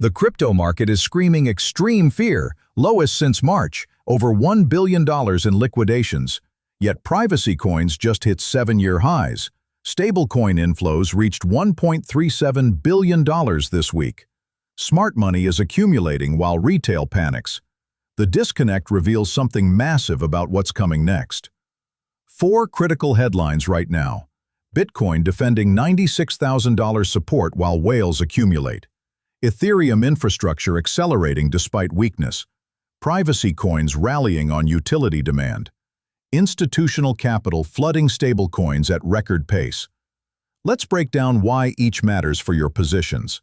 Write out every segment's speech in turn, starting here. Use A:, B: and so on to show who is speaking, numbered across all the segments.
A: The crypto market is screaming extreme fear, lowest since March, over $1 billion in liquidations. Yet privacy coins just hit 7-year highs. Stablecoin inflows reached $1.37 billion this week. Smart money is accumulating while retail panics. The disconnect reveals something massive about what's coming next. 4 critical headlines right now. Bitcoin defending $96,000 support while whales accumulate. Ethereum infrastructure accelerating despite weakness. Privacy coins rallying on utility demand. Institutional capital flooding stablecoins at record pace. Let's break down why each matters for your positions.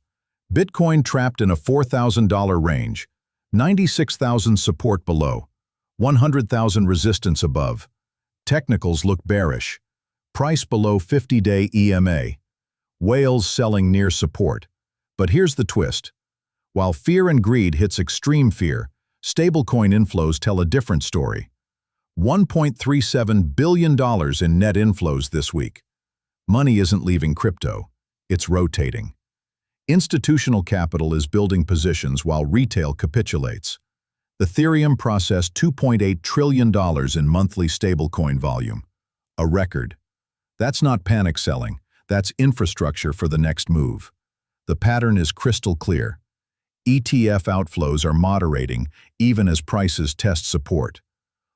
A: Bitcoin trapped in a $4,000 range. 96,000 support below. 100,000 resistance above. Technicals look bearish. Price below 50-day EMA. Whales selling near support. But here's the twist. While fear and greed hits extreme fear, stablecoin inflows tell a different story. $1.37 billion in net inflows this week. Money isn't leaving crypto, it's rotating. Institutional capital is building positions while retail capitulates. Ethereum processed $2.8 trillion in monthly stablecoin volume. A record. That's not panic selling, that's infrastructure for the next move. The pattern is crystal clear. ETF outflows are moderating even as prices test support.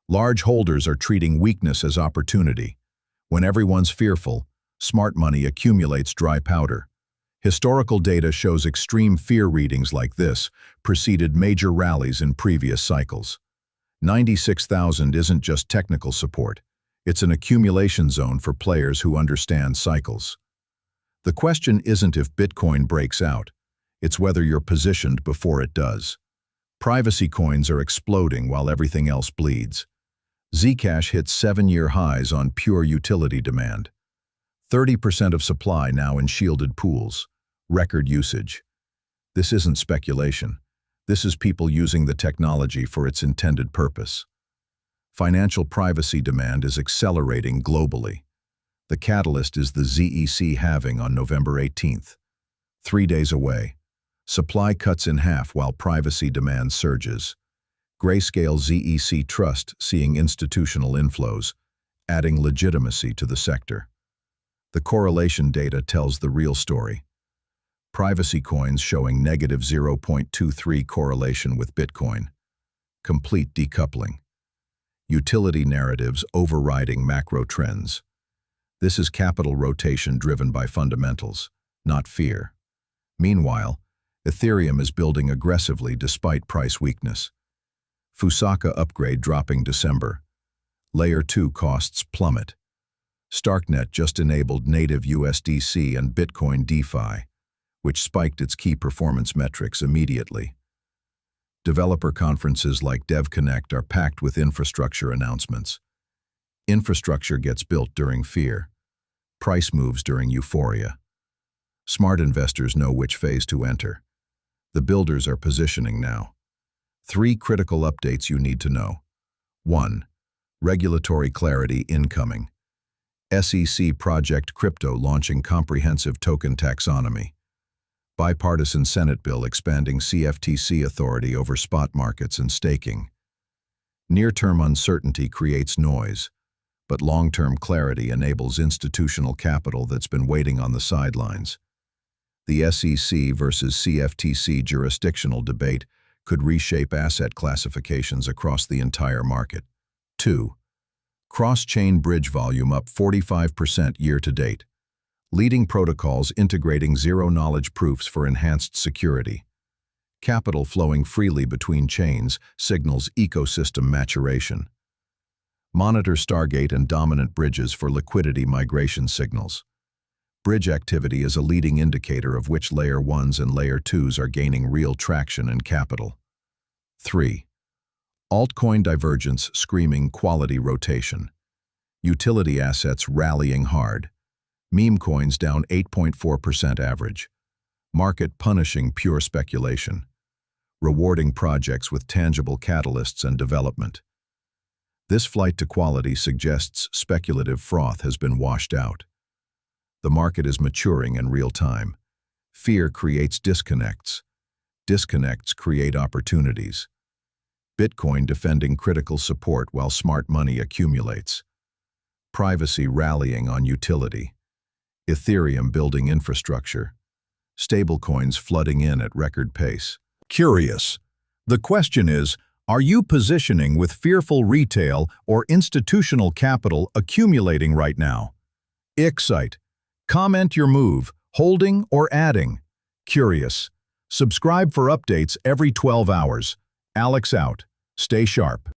A: Large holders are treating weakness as opportunity. When everyone's fearful, smart money accumulates dry powder. Historical data shows extreme fear readings like this preceded major rallies in previous cycles. 96,000 isn't just technical support. It's an accumulation zone for players who understand cycles. The question isn't if Bitcoin breaks out, it's whether you're positioned before it does. Privacy coins are exploding while everything else bleeds. Zcash hit 7-year highs on pure utility demand. 30% of supply now in shielded pools. Record usage. This isn't speculation. This is people using the technology for its intended purpose. Financial privacy demand is accelerating globally. The catalyst is the ZEC halving on November 18th. 3 days away. Supply cuts in half while privacy demand surges. Grayscale ZEC Trust seeing institutional inflows, adding legitimacy to the sector. The correlation data tells the real story. Privacy coins showing negative 0.23 correlation with Bitcoin. Complete decoupling. Utility narratives overriding macro trends. This is capital rotation driven by fundamentals, not fear. Meanwhile, Ethereum is building aggressively despite price weakness. Fusaka upgrade dropping December. Layer 2 costs plummet. Starknet just enabled native USDC and Bitcoin DeFi, which spiked its key performance metrics immediately. Developer conferences like DevConnect are packed with infrastructure announcements. Infrastructure gets built during fear. Price moves during euphoria. Smart investors know which phase to enter. The builders are positioning now. 3 critical updates you need to know. 1. Regulatory clarity incoming. SEC Project Crypto launching comprehensive token taxonomy. Bipartisan Senate bill expanding CFTC authority over spot markets and staking. Near-term uncertainty creates noise, but long-term clarity enables institutional capital that's been waiting on the sidelines. The SEC versus CFTC jurisdictional debate could reshape asset classifications across the entire market. 2. Cross-chain bridge volume up 45% year-to-date. Leading protocols integrating zero-knowledge proofs for enhanced security. Capital flowing freely between chains signals ecosystem maturation. Monitor Stargate and dominant bridges for liquidity migration signals. Bridge activity is a leading indicator of which Layer 1s and Layer 2s are gaining real traction and capital. 3. Altcoin divergence screaming quality rotation. Utility assets rallying hard. Meme coins down 8.4% average. Market punishing pure speculation. Rewarding projects with tangible catalysts and development. This flight to quality suggests speculative froth has been washed out. The market is maturing in real time. Fear creates disconnects. Disconnects create opportunities. Bitcoin defending critical support while smart money accumulates. Privacy rallying on utility. Ethereum building infrastructure. Stablecoins flooding in at record pace. Curious. The question is, are you positioning with fearful retail or institutional capital accumulating right now? Excite. Comment your move, holding or adding. Curious. Subscribe for updates every 12 hours. Alex out. Stay sharp.